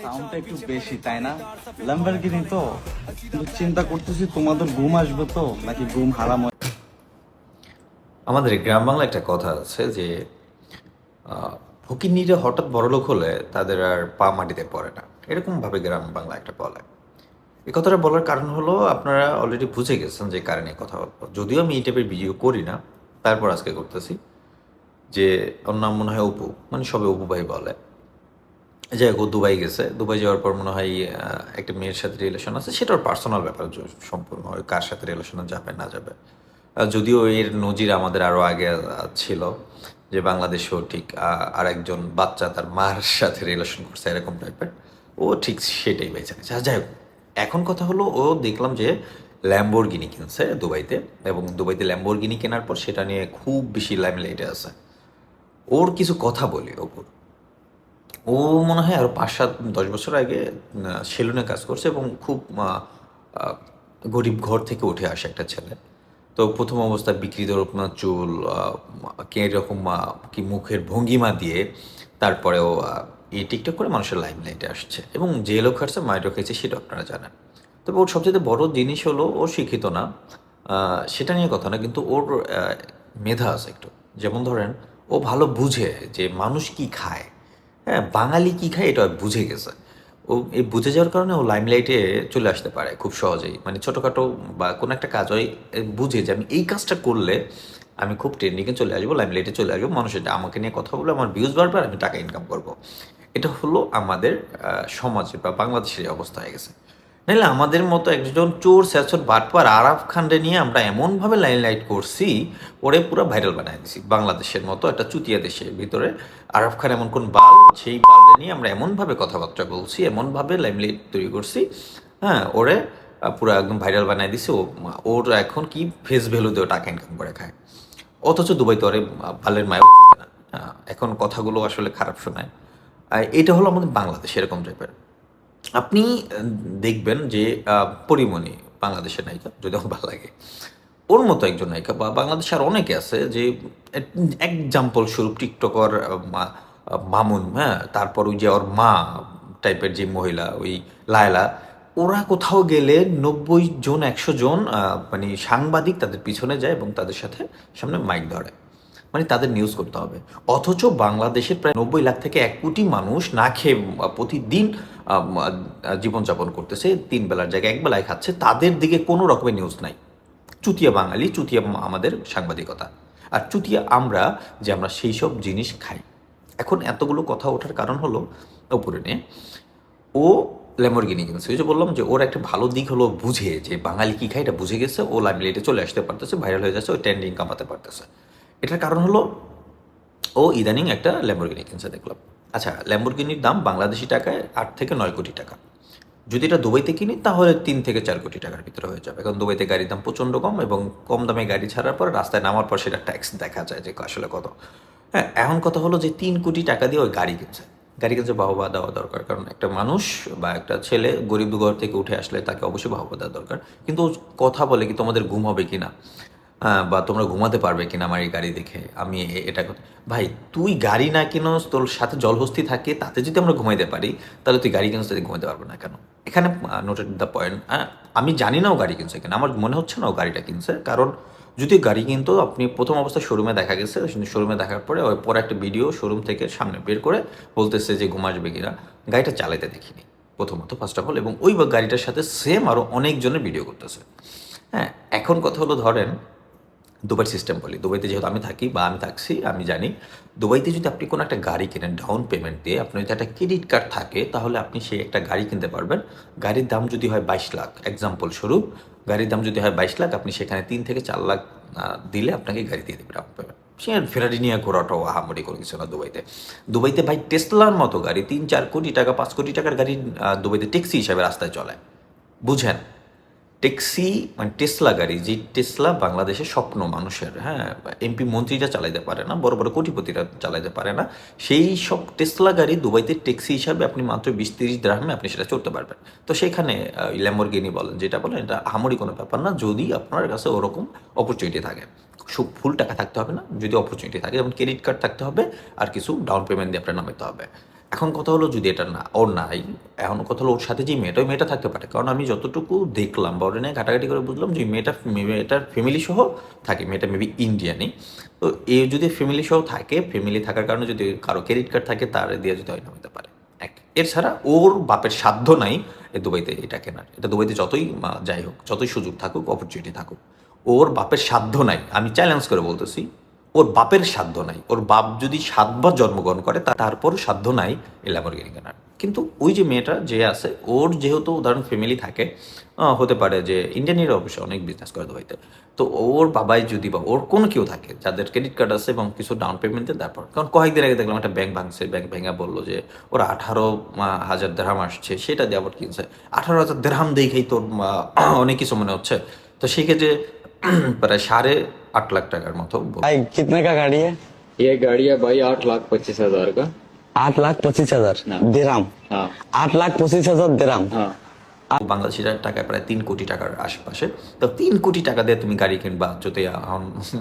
সাউন্ডটা একটু বেশি, তাই না? ল্যাম্বরগিনি তো, কিন্তু চিন্তা করতেছি তোমাদের ঘুম আসবে তো নাকি ঘুম হারাম হয়ে। আমাদের গ্রাম বাংলা একটা কথা আছে যে ফকিন্নিরা হঠাৎ বড়লোক হলে তাদের আর পা মাটিতে পড়ে না, এরকমভাবে গ্রাম বাংলা একটা বলে। এই কথাটা বলার কারণ হলো আপনারা অলরেডি বুঝে গেছেন যে কারণে কথা বলবো, যদিও আমি এই টাইপের ভিডিও করি না, তারপর আজকে করতেছি। যে ওর নাম মনে হয় অপু, মানে সবে অপু ভাই বলে। যাই হোক, ও দুবাই গেছে, দুবাই যাওয়ার পর মনে হয় একটা মেয়ের সাথে রিলেশন আছে, সেটা ওর পার্সোনাল ব্যাপার, সম্পূর্ণ হয় কার সাথে রিলেশনে যাবে না যাবে। যদিও এর নজির আমাদের আরও আগে ছিল, যে বাংলাদেশেও ঠিক আর একজন বাচ্চা তার মার সাথে রিলেশন করছে এরকম টাইপের। ও ঠিক সেটাই বেঁচে গেছে। যাই হোক, এখন কথা হলো ও দেখলাম যে ল্যাম্বোরগিনি কিনছে দুবাইতে, এবং দুবাইতে ল্যাম্বোরগিনি কেনার পর সেটা নিয়ে খুব বেশি লাইমলাইটে আছে। ওর কিছু কথা বলি ওপর। ও মনে হয় আরও ৫-৭-১০ বছর আগে সেলুনে কাজ করছে, এবং খুব আহ, গরিব ঘর থেকে উঠে আসে একটা ছেলে। তো প্রথম অবস্থায় বিকৃত রূপনা চুল, কীরকম কি মুখের ভঙ্গিমা দিয়ে তারপরেও এই টিকটক করে মানুষের লাইমলাইটে আসছে, এবং জেলও খাটছে, মাইরও খেয়েছে, সেটা আপনারা জানেন। তবে ওর সবচেয়ে বড় জিনিস হলো ও শিক্ষিত না, সেটা নিয়ে কথা না, কিন্তু ওর মেধা আছে একটু। যেমন ধরেন, ও ভালো বুঝে যে মানুষ কি খায়, হ্যাঁ, বাঙালি কী খায় এটা বুঝে গেছে। ও এই বুঝে যাওয়ার কারণে ও লাইমলাইটে চলে আসতে পারে খুব সহজেই, মানে ছোটোখাটো বা কোনো একটা কাজ হয়, বুঝে যে আমি এই কাজটা করলে আমি খুব ট্রেন্ডিংয়ে চলে আসবো, লাইমলাইটে চলে আসবো, মানুষ এটা আমাকে নিয়ে কথা বলে, আমার ভিউজ বাড়বে, আর আমি টাকা ইনকাম করবো। এটা হলো আমাদের সমাজে বা বাংলাদেশের অবস্থা হয়ে গেছে। নাহলে আমাদের মতো একজন চোর স্যাচর বাটপার আরাফ খানরে নিয়ে আমরা এমনভাবে লাইট করছি, ওরে পুরো ভাইরাল বানায় দিছি। বাংলাদেশের মতো একটা চুতিয়া দেশের ভিতরে আরাফ খান এমন কোন বাল, সেই বালরে নিয়ে আমরা এমনভাবে কথাবার্তা বলছি, এমনভাবে লাইট তৈরি করছি, হ্যাঁ, ওরে পুরো একদম ভাইরাল বানায় দিছি। ওর এখন কি ফেস ভ্যালু দিয়েও টাকা ইনকাম করে খায়, অথচ দুবাইতে ওরে বালের মায়ও চুকে না। এখন কথাগুলো আসলে খারাপ শোনায়। এটা হলো আমাদের বাংলাদেশ এরকম টাইপের। আপনি দেখবেন যে পরীমণি বাংলাদেশের নায়িকা, যদি আমার ভালো লাগে, ওর মতো একজন নায়িকা বা বাংলাদেশে আর অনেকে আছে যে এক্সাম্পল স্বরূপ টিকটকার মামুন, হ্যাঁ, তারপর ওই যে ওর মা টাইপের যে মহিলা ওই লায়লা, ওরা কোথাও গেলে 90 জন 100 জন মানে সাংবাদিক তাদের পিছনে যায় এবং তাদের সাথে সামনে মাইক ধরে, মানে তাদের নিউজ করতে হবে। অথচ বাংলাদেশের প্রায় 90 লাখ থেকে 1 কোটি মানুষ না খেয়ে প্রতিদিন জীবনযাপন করতেছে, 3 বেলার জায়গায় 1 বেলায় খাচ্ছে, তাদের দিকে কোনো রকমের নিউজ নাই। চুতিয়া বাঙালি, চুতিয়া আমাদের সাংবাদিকতা, আর চুতিয়া আমরা যে আমরা সেই সব জিনিস খাই। এখন এতগুলো কথা ওঠার কারণ হলো ওপরে নিয়ে ও ল্যাম্বরগিনি কিনছে। ওই যে বললাম যে ওর একটা ভালো দিক হলো বুঝে যে বাঙালি কী খায় এটা বুঝে গেছে, ও লাইমলাইটে চলে আসতে পারতেছে, ভাইরাল হয়ে যাচ্ছে, ও ট্রেন্ডিং কামাতে পারতেছে। এটার কারণ হলো ও ইদানিং একটা ল্যাম্বরগিনি কিনছে দেখলাম। আচ্ছা, ল্যাম্বরগিনির দাম বাংলাদেশি টাকায় 8 থেকে 9 কোটি টাকা। যদি এটা দুবাইতে কিনি তাহলে 3 থেকে 4 কোটি টাকার ভিতরে হয়ে যাবে, কারণ দুবাইতে গাড়ির দাম প্রচণ্ড কম, এবং কম দামে গাড়ি ছাড়ার পর রাস্তায় নামার পর সেটা ট্যাক্স দেখা যায় যে আসলে কত। হ্যাঁ, এখন কথা হলো যে 3 কোটি টাকা দিয়ে ওই গাড়ি কিনছে। গাড়ি কিনছে, বাহবা দেওয়া দরকার, কারণ একটা মানুষ বা একটা ছেলে গরিব ঘর থেকে উঠে আসলে তাকে অবশ্যই বাহবা দেওয়া দরকার। কিন্তু ও কথা বলে কি তোমাদের ঘুম হবে কি না, হ্যাঁ, বা তোমরা ঘুমাতে পারবে কিনা আমার এই গাড়ি দেখে, আমি এটা ভাই, তুই গাড়ি না কিনোস, তোর সাথে জলহস্তি থাকে, তাতে যদি আমরা ঘুমাইতে পারি, তাহলে তুই গাড়ি কিনোস, তাতে ঘুমাতে পারবে না কেন? এখানে নোটেড দ্য পয়েন্ট। হ্যাঁ, আমি জানি না ও গাড়ি কিনছে কিনা, আমার মনে হচ্ছে না ও গাড়িটা কিনছে, কারণ যদি গাড়ি কিনতো, আপনি প্রথম অবস্থায় শোরুমে দেখা গেছে, শোরুমে দেখার পরে ওই পরে একটা ভিডিও শোরুম থেকে সামনে বের করে বলতেছে যে ঘুম আসবে কিনা, গাড়িটা চালাতে দেখিনি প্রথমত, ফার্স্ট অফ অল, এবং ওই গাড়িটার সাথে সেম আরও অনেকজনের ভিডিও করতেছে। হ্যাঁ, এখন কথা হলো ধরেন দুবাই সিস্টেম বলি, দুবাইতে যেহেতু আমি থাকি বা আমি থাকছি, আমি জানি দুবাইতে যদি আপনি কোনো একটা গাড়ি কেনেন ডাউন পেমেন্ট দিয়ে, আপনার যদি একটা ক্রেডিট কার্ড থাকে, তাহলে আপনি সেই একটা গাড়ি কিনতে পারবেন। গাড়ির দাম যদি হয় 22 লাখ, এক্সাম্পল স্বরূপ, গাড়ির দাম যদি হয় 22 লাখ, আপনি সেখানে 3 থেকে 4 লাখ দিলে আপনাকে গাড়ি দিয়ে দেবে ডাউন পেমেন্ট। সে ফেরারি নিয়ে ঘোরাটাও আহামরি করে কিছু না দুবাইতে। দুবাইতে ভাই টেসলার মতো গাড়ি 3-4 কোটি টাকা, 5 কোটি টাকার গাড়ি দুবাইতে ট্যাক্সি হিসাবে রাস্তায় চলে, বুঝেন? ট্যাক্সি মানে টেসলা গাড়ি, যে টেসলা বাংলাদেশের স্বপ্ন মানুষের, হ্যাঁ, এমপি মন্ত্রীরা চালাইতে পারে না, বড় বড় কোটিপতিরা চালাইতে পারে না, সেই সব টেসলা গাড়ি দুবাইতে ট্যাক্সি হিসাবে আপনি মাত্র 20-30 দ্রাহমে আপনি সেটা চড়তে পারবেন। তো সেখানে ল্যাম্বরগিনি বলেন, যেটা বলেন, এটা আহামরি কোনো ব্যাপার না, যদি আপনার কাছে ওরকম অপরচুনিটি থাকে। ফুল টাকা থাকতে হবে না, যদি অপরচুনিটি থাকে, যেমন ক্রেডিট কার্ড থাকতে হবে, আর কিছু ডাউন পেমেন্ট দিয়ে আপনার নামাতে হবে। এখন কথা হলো যদি এটা না ওর নাই, এখন কথা হলো ওর সাথে যে মেয়েটা, ওই মেয়েটা থাকতে পারে, কারণ আমি যতটুকু দেখলাম বা ওটা নিয়ে ঘাটাঘাটি করে বুঝলাম যে মেয়েটার ফ্যামিলি সহ থাকে, মেয়েটা মেবি ইন্ডিয়ানই। তো এ যদি ফ্যামিলি সহ থাকে, ফ্যামিলি থাকার কারণে যদি কারো ক্রেডিট কার্ড থাকে তার দিয়ে যদি হয়তো হতে পারে এক। এছাড়া ওর বাপের সাধ্য নাই এ দুবাইতে এটা কেনার, এটা দুবাইতে যতই যাই হোক, যতই সুযোগ থাকুক, অপরচুনিটি থাকুক, ওর বাপের সাধ্য নাই। আমি চ্যালেঞ্জ করে বলতেছি, ওর বাপের সাধ্য নাই। ওর বাপ যদি 7বার জন্মগ্রহণ করে তারপরও সাধ্য নাই এই ল্যাম্বরগিনি কেনার। কিন্তু ওই যে মেয়েটা যে আছে, ওর যেহেতু উদাহরণ ফ্যামিলি থাকে, হতে পারে যে ইন্ডিয়ানিরা অবশ্যই অনেক বিজনেস করে দুবাইতে, তো ওর বাবাই যদি বা ওর কোনো কেউ থাকে যাদের ক্রেডিট কার্ড আছে এবং কিছু ডাউন পেমেন্ট দেন, তারপর কারণ কয়েকদিন আগে দেখলাম একটা ব্যাংক ভাঙছে, ব্যাংক ভেঙে বললো যে ওরা 18,000 দেরহাম আসছে, সেটা দিয়ে আবার কিনছে। 18,000 দেরহাম দেখেই তোর অনেক কিছু মনে হচ্ছে। তো সেক্ষেত্রে প্রায় 8.5 লাখ টাকার মতো भाई कितने का गाड़ी है? ये गाड़ी है भाई 8,25,000 का। 8,25,000 ना। दिरहम। हाँ 8,25,000 दिरहम। हाँ বাংলাদেশের টাকায় প্রায় 3 কোটি টাকার আশেপাশে। তো 3 কোটি টাকা দিয়ে তুমি গাড়ি কিনবা যদি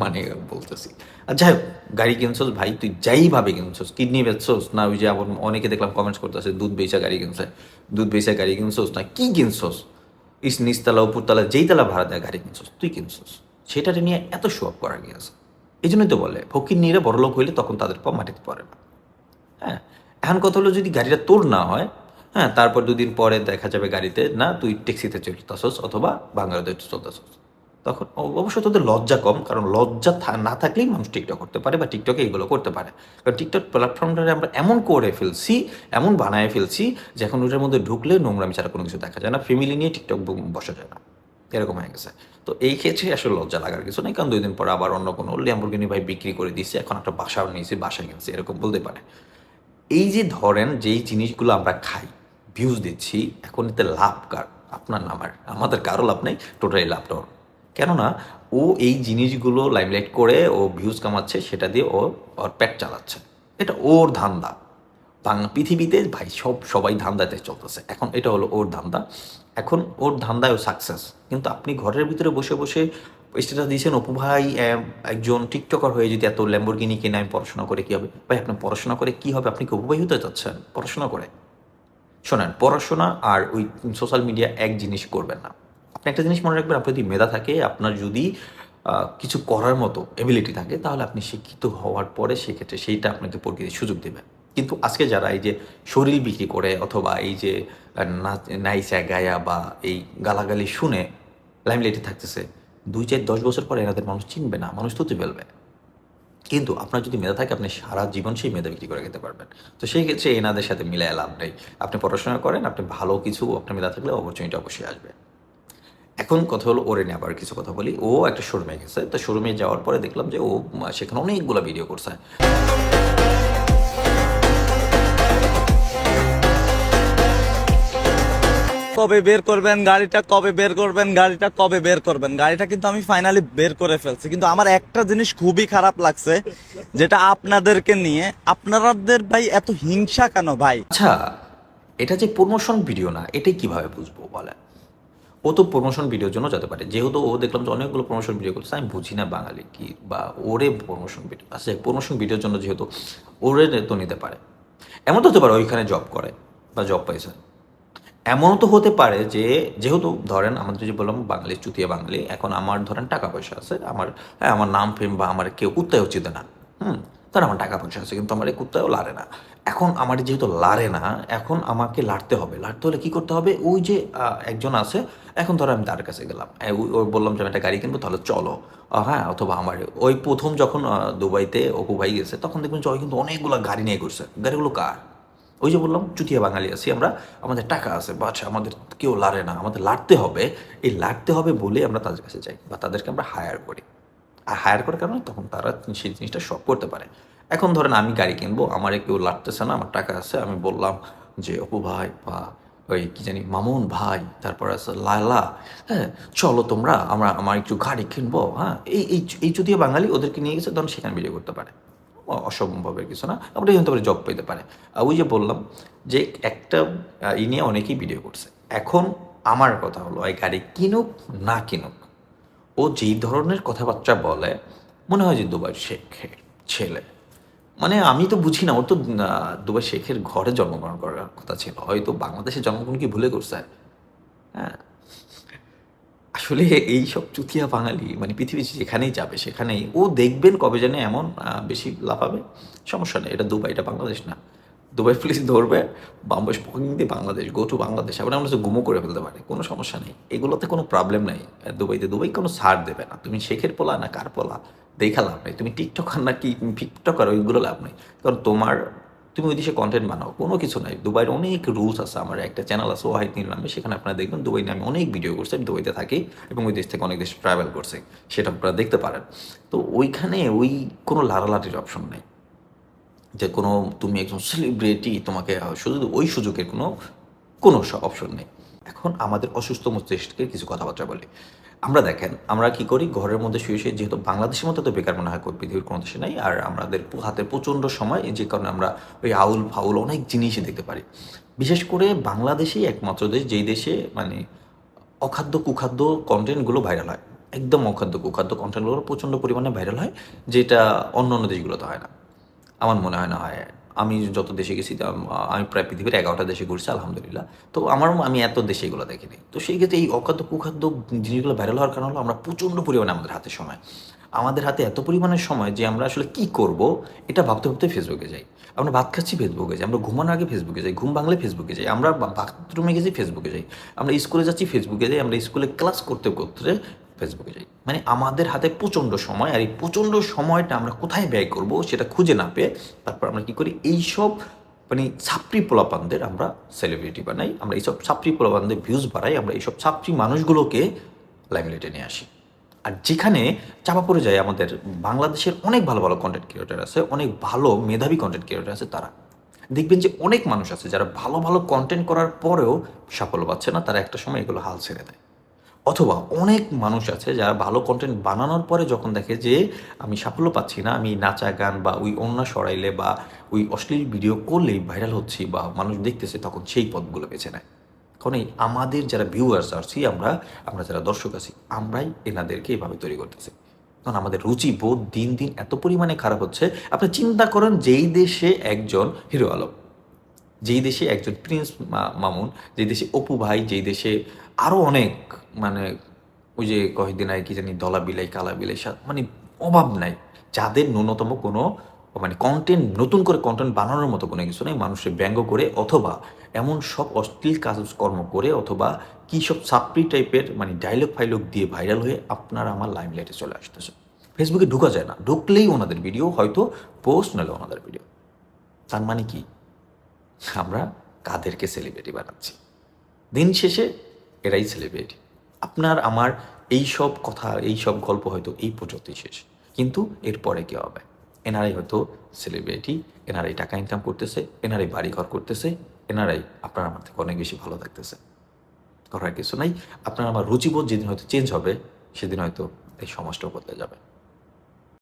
মানে বলতেছি। আর যাই হোক, গাড়ি কিনছোস ভাই, তুই যাই ভাবে কিনছোস, কিডনি বেচছোস না, ওই যে আবার অনেকে দেখলাম কমেন্টস করতেছে দুধ বেচা গাড়ি কিনছে, দুধ বেচা গাড়ি কিনছোস না কি কিনছোস, নিচতলা উপরতলা যেই তলা ভাড়া দেয় গাড়ি কিনছোস, তুই কিনছোস, সেটাতে নিয়ে এত শো অফ করা গিয়েছে। এই জন্যই তো বলে ফকির নিয়ে বড়লোক হইলে তখন তাদের পা মাটিতে পড়ে না। হ্যাঁ, এখন কথা হলো যদি গাড়িটা তোর না হয়, হ্যাঁ, তারপর 2 দিন পরে দেখা যাবে গাড়িতে না, তুই ট্যাক্সিতে চলতেছস অথবা বাংলাদেশে চলতেছস, তখন অবশ্যই তোদের লজ্জা কম, কারণ লজ্জা না থাকলেই মানুষ টিকটক করতে পারে বা টিকটকে এগুলো করতে পারে। কারণ টিকটক প্ল্যাটফর্মটারে আমরা এমন করে ফেলছি, এমন বানায় ফেলছি যে এখন ওটার মধ্যে ঢুকলে নোংরামি ছাড়া কোনো কিছু দেখা যায় না, ফ্যামিলি নিয়ে টিকটক বসা যায় না, এরকম হয়ে গেছে। তো এই ক্ষেত্রে আসলে লজ্জা লাগার কিছু নেই, কারণ 2 দিন পর আবার অন্য কোনো ল্যাম্বরগিনি ভাই বিক্রি করে দিচ্ছে, এখন একটা বাসাও নিয়েছি, বাসায় কিনছি, এরকম বলতে পারে। এই যে ধরেন যেই জিনিসগুলো আমরা খাই, ভিউজ দিচ্ছি, এখন এতে লাভ কার? আপনার না আমার, আমাদের কারো লাভ নেই, টোটালি লাভটা ওর। কেননা ও এই জিনিসগুলো লাইমলাইট করে ও ভিউজ কামাচ্ছে, সেটা দিয়ে ও ওর পেট চালাচ্ছে, এটা ওর ধান্দা। পৃথিবীতে ভাই সবাই ধান্দাতে চলতেছে, এখন এটা হলো ওর ধান্দা, এখন ওর ধান্দায় ও সাকসেস। কিন্তু আপনি ঘরের ভিতরে বসে বসে স্ট্যাটাস দিয়েছেন অপু ভাই একজন টিকটকার হয়ে যদি এত ল্যাম্বরগিনি কিনে আমি পড়াশোনা করে কী হবে? ভাই আপনি পড়াশোনা করে কী হবে? আপনি কি অপু ভাই হতে চাচ্ছেন পড়াশোনা করে? শোনেন, পড়াশোনা আর ওই সোশ্যাল মিডিয়া এক জিনিস করবেন না। আপনি একটা জিনিস মনে রাখবেন, আপনার যদি মেধা থাকে, আপনার যদি কিছু করার মতো এবিলিটি থাকে, তাহলে আপনি শিক্ষিত হওয়ার পরে সেক্ষেত্রে সেইটা আপনাকে প্রকৃতির সুযোগ দেবে। কিন্তু আজকে যারা এই যে শরীর বিক্রি করে অথবা এই যে নাইচা গায়া বা এই গালাগালি শুনে লাইমলাইটে থাকতেছে, 2, 4, 10 বছর পরে এনাদের মানুষ চিনবে না, মানুষ তুতে ফেলবে। কিন্তু আপনার যদি মেধা থাকে, আপনি সারা জীবন সেই মেধা বিক্রি করে খেতে পারবেন। তো সেই ক্ষেত্রে এনাদের সাথে মিলায় লাভ নেই। আপনি পড়াশোনা করেন, আপনি ভালো কিছু, আপনার মেধা থাকলে অপরচুনিটি অবশ্যই আসবে। এখন কথা হলো ওরে নিয়ে আবার কিছু কথা বলি। ও একটা শোরুমে গেছে, তো শোরুমে যাওয়ার পরে দেখলাম যে ও সেখানে অনেকগুলো ভিডিও করছে। কবে বের করবেন গাড়িটা, কবে বের করবেন গাড়িটা, কবে বের করবেন গাড়িটা? কিন্তু আমি ফাইনালি বের করে ফেলছি। কিন্তু আমার একটা জিনিস খুবই খারাপ লাগছে, যেটা আপনাদেরকে নিয়ে। আপনাদের ভাই এত হিংসা কেন ভাই? আচ্ছা, এটা যে প্রমোশন ভিডিও না, এটাই কিভাবে বুঝবো বলেন? ও তো প্রমোশন ভিডিওর জন্য যেতে পারে, যেহেতু ও দেখলাম যে অনেকগুলো প্রমোশন ভিডিও করছে। আমি বুঝি না বাঙালি কি বা ওরে প্রমোশন ভিডিও, আচ্ছা প্রমোশন ভিডিওর জন্য যেহেতু ওরে তো নিতে পারে, এমন তো হতে পারে ওইখানে জব করে বা জব পাইছে। এমনও তো হতে পারে যে যেহেতু ধরেন আমাদের যে বললাম বাঙালি চুতিয়া বাঙালি, এখন আমার ধরেন টাকা পয়সা আছে, আমার হ্যাঁ আমার নাম ফেম বা আমার কেউ কুত্তায় উচিত না, তার আমার টাকা পয়সা আছে, কিন্তু আমার এই কুত্তায়ও লারে না। এখন আমার যেহেতু লারে না, এখন আমাকে লাড়তে হবে। লাড়তে হলে কী করতে হবে? ওই যে একজন আছে, এখন ধরো আমি তার কাছে গেলাম, ওই বললাম যে আমি একটা গাড়ি কিনবো, তাহলে চলো, হ্যাঁ, অথবা আমার ওই প্রথম যখন দুবাইতে অপু ভাই গেছে, তখন দেখবেন যে ওই কিন্তু অনেকগুলো গাড়ি নিয়ে ঘুরছে। গাড়িগুলো কার? ওই যে বললাম চুটিয়া বাঙালি আছি আমরা, আমাদের টাকা আছে, বা আচ্ছা আমাদের কেউ লাড়ে না, আমাদের লাড়তে হবে। এই লাড়তে হবে বলে আমরা তাদের কাছে যাই বা তাদেরকে আমরা হায়ার করি। আর হায়ার করার কারণে তখন তারা সেই জিনিসটা শখ করতে পারে। এখন ধরেন আমি গাড়ি কিনবো, আমার কেউ লাড়তেছে না, আমার টাকা আছে, আমি বললাম যে অপু ভাই বা ওই কি জানি মামুন ভাই, তারপর আছে লায়লা, হ্যাঁ চলো তোমরা, আমার একটু গাড়ি কিনবো, হ্যাঁ এই এই এই চুটিয়া বাঙালি ওদেরকে নিয়ে গেছে, তখন সেখানে ভিডিও করতে পারে। অসম্ভবের কিছু না, আমরা জানতে পারি জব পেতে পারে। ওই যে বললাম যে একটা নিয়ে অনেকেই ভিডিও করছে। এখন আমার কথা হলো, এই গাড়ি কিনুক না কিনুক, ও যেই ধরনের কথাবার্তা বলে, মনে হয় যে দুবার শেখে ছেলে, মানে আমি তো বুঝি না, ওর তো দুবাই শেখের ঘরে জন্মগ্রহণ করার কথা ছিল, হয়তো বাংলাদেশে জন্মগ্রহণ কি ভুলে করছে। হ্যাঁ, আসলে এইসব চুতিয়া বাঙালি মানে পৃথিবী যেখানেই যাবে সেখানেই ও দেখবেন কবে জানে এমন বেশি লাফাবে। সমস্যা নেই, এটা দুবাই, এটা বাংলাদেশ না। দুবাই পুলিশ ধরবে, বাম্বাস পকিং দিয়ে বাংলাদেশ, গো টু বাংলাদেশ, আবার আমরা তো গুমো করে ফেলতে পারি, কোনো সমস্যা নেই, এগুলোতে কোনো প্রবলেম নেই। আর দুবাই কোনো ছাড় দেবে না। তুমি শেখের পোলা না কার পোলা দেখা লাভ নেই, তুমি টিকটকার না কি টিকটকার ওইগুলো লাভ নেই। কারণ তুমি ওই দেশে কন্টেন্ট বানাও, কোনো কিছু নাই। দুবাইয়ের অনেক রুলস আছে। আমার একটা চ্যানেল আছে ওয়াহিদ নীল নামে, সেখানে আপনারা দেখবেন দুবাই নিয়ে আমি অনেক ভিডিও করছি। আমি দুবাইতে থাকি এবং ওই দেশ থেকে অনেক দেশ ট্রাভেল করছি, সেটা আপনারা দেখতে পারেন। তো ওইখানে ওই কোনো লাড়ালাটির অপশন নেই যে কোনো তুমি একজন সেলিব্রিটি, তোমাকে শুধু ওই সুযোগের কোনো কোনো অপশন নেই। এখন আমাদের অসুস্থ মস্তিষ্কের কিছু কথাবার্তা বলি। আমরা দেখেন, আমরা কি করি, ঘরের মধ্যে শুয়ে শুয়ে, যেহেতু বাংলাদেশের মধ্যে তো বেকার মনে হয় পৃথিবীর কোনো দেশে নাই, আর আমাদের হাতে প্রচণ্ড সময়, যে কারণে আমরা ওই আউল ফাউল অনেক জিনিসই দেখতে পারি। বিশেষ করে বাংলাদেশেই একমাত্র দেশ যেই দেশে মানে অখাদ্য কুখাদ্য কন্টেন্টগুলো ভাইরাল হয়। একদম অখাদ্য কুখাদ্য কন্টেন্টগুলো প্রচণ্ড পরিমাণে ভাইরাল হয়, যেটা অন্য অন্য দেশগুলোতে হয় না। আমার মনে হয় না হয়। আমি যত দেশে গেছি আমি প্রায় পৃথিবীর 11টা দেশে ঘুরছি আলহামদুলিল্লাহ। তো আমি এত দেশে এগুলো দেখিনি। তো সেই ক্ষেত্রে এই অখাদ্য কুখাদ্য জিনিসগুলো ভাইরাল হওয়ার কারণ হলো আমরা প্রচণ্ড পরিমাণে আমাদের হাতে সময়। আমাদের হাতে এত পরিমাণের সময় যে আমরা আসলে কী করব এটা ভাবতে ভাবতে ফেসবুকে যাই। আমরা ভাত খাচ্ছি ফেসবুকে যাই, আমরা ঘুমানোর আগে ফেসবুকে যাই, ঘুম ভাঙলে ফেসবুকে যাই, আমরা বাথরুমে গেছি ফেসবুকে যাই, আমরা স্কুলে যাচ্ছি ফেসবুকে যাই, আমরা স্কুলে ক্লাস করতে করতে ফেসবুকে যাই। মানে আমাদের হাতে প্রচণ্ড সময়, আর এই প্রচণ্ড সময়টা আমরা কোথায় ব্যয় করব সেটা খুঁজে না পেয়ে তারপর আমরা কী করি, এইসব মানে ছাপড়ি পোলাপানদের আমরা সেলিব্রিটি বানাই, আমরা এইসব ছাপড়ি পোলাপানদের ভিউজ বাড়াই, আমরা এইসব ছাপড়ি মানুষগুলোকে লাইমলাইটে নিয়ে আসি। আর যেখানে চাপা পড়ে যায় আমাদের বাংলাদেশের অনেক ভালো ভালো কন্টেন্ট ক্রিয়েটর আছে, অনেক ভালো মেধাবী কন্টেন্ট ক্রিয়েটর আছে, তারা দেখবেন যে অনেক মানুষ আছে যারা ভালো ভালো কন্টেন্ট করার পরেও সাফল্য পাচ্ছে না, তারা একটা সময় এগুলো হাল ছেড়ে দেয়। অথবা অনেক মানুষ আছে যারা ভালো কন্টেন্ট বানানোর পরে যখন দেখে যে আমি সাফল্য পাচ্ছি না, আমি নাচা গান বা ওই ওড়না সরাইলে বা ওই অশ্লীল ভিডিও করলেই ভাইরাল হচ্ছি বা মানুষ দেখতেছে, তখন সেই পথগুলো বেছে নেয়। কারণ এই আমাদের যারা ভিউয়ার্স আছি, আমরা যারা দর্শক আছি, আমরাই এনাদেরকে এভাবে তৈরি করতেছি। কারণ আমাদের রুচি বোধ দিন দিন এত পরিমাণে খারাপ হচ্ছে। আপনি চিন্তা করেন, যেই দেশে একজন হিরো আলম, যেই দেশে একজন প্রিন্স মামুন, যেই দেশে অপু ভাই, যেই দেশে আরও অনেক মানে ওই যে কয়েকদিন আগে কি জানি দলা বিলাই কালা বিলাই মানে অভাব নাই, যাদের ন্যূনতম কোনো মানে কন্টেন্ট, নতুন করে কন্টেন্ট বানানোর মতো কোনো কিছু নেই, মানুষের ব্যঙ্গ করে অথবা এমন সব অশ্লীল কাজকর্ম করে অথবা কী সব সাপ্রি টাইপের মানে ডায়লগ ফাইলগ দিয়ে ভাইরাল হয়ে আপনার আমার লাইমলাইটে চলে আসতেছে। ফেসবুকে ঢুকা যায় না, ঢুকলেই ওনাদের ভিডিও হয়তো পোস্ট, নাহলে ওনাদের ভিডিও। তার মানে কি, আমরা কাদেরকে সেলিব্রিটি বানাচ্ছি? দিন শেষে এরাই সেলিব্রিটি। আপনার আমার এই সব কথা, এই সব গল্প হয়তো এই পর্যন্তই শেষ, কিন্তু এরপরে কী হবে? এনারাই হয়তো সেলিব্রিটি, এনারাই টাকা ইনকাম করতেছে, এনারাই বাড়িঘর করতেছে, এনারাই আপনার আমার থেকে অনেক বেশি ভালো থাকতেছে। করার কিছু নাই। আপনার আমার রুচিবোধ যেদিন হয়তো চেঞ্জ হবে, সেদিন হয়তো এই সমাজটাও বদলে যাবে।